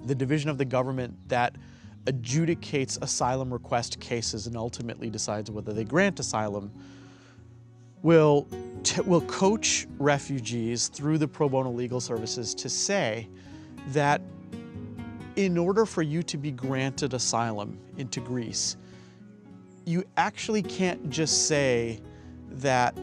the division of the government that adjudicates asylum request cases and ultimately decides whether they grant asylum, will coach refugees through the pro bono legal services to say that in order for you to be granted asylum into Greece, you actually can't just say that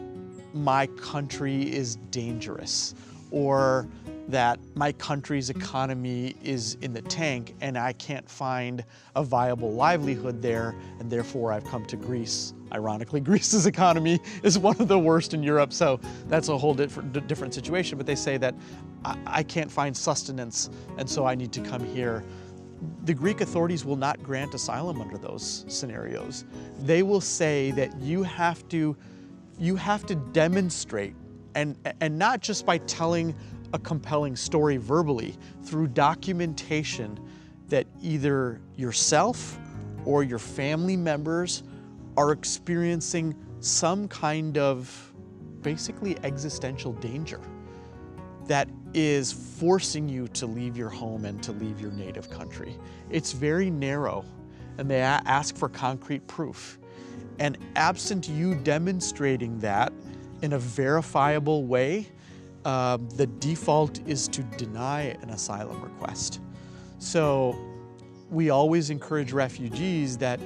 my country is dangerous or that my country's economy is in the tank and I can't find a viable livelihood there and therefore I've come to Greece. Ironically, Greece's economy is one of the worst in Europe, so that's a whole different situation. But they say that I can't find sustenance and so I need to come here. The Greek authorities will not grant asylum under those scenarios. They will say that you have to demonstrate, and not just by telling a compelling story verbally, through documentation that either yourself or your family members are experiencing some kind of basically existential danger that is forcing you to leave your home and to leave your native country. It's very narrow, and they ask for concrete proof. And absent you demonstrating that in a verifiable way, the default is to deny an asylum request. So we always encourage refugees that,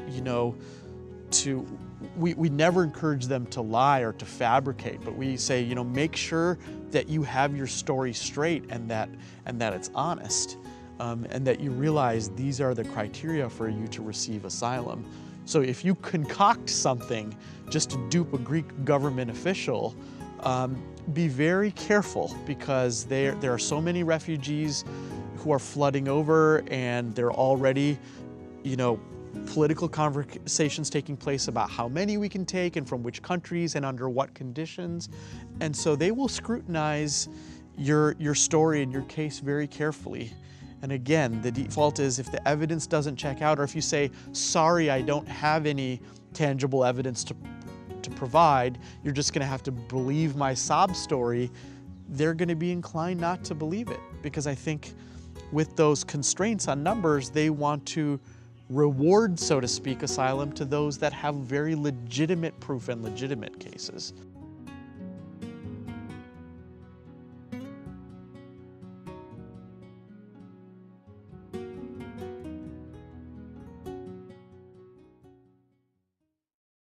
we never encourage them to lie or to fabricate, but we say, make sure that you have your story straight and that it's honest, and that you realize these are the criteria for you to receive asylum. So if you concoct something just to dupe a Greek government official, be very careful, because there are so many refugees who are flooding over, and there are already, political conversations taking place about how many we can take and from which countries and under what conditions. And so they will scrutinize your story and your case very carefully. And again, the default is if the evidence doesn't check out, or if you say, sorry, I don't have any tangible evidence to provide, you're just gonna have to believe my sob story, they're gonna be inclined not to believe it. Because I think with those constraints on numbers, they want to reward, so to speak, asylum to those that have very legitimate proof and legitimate cases.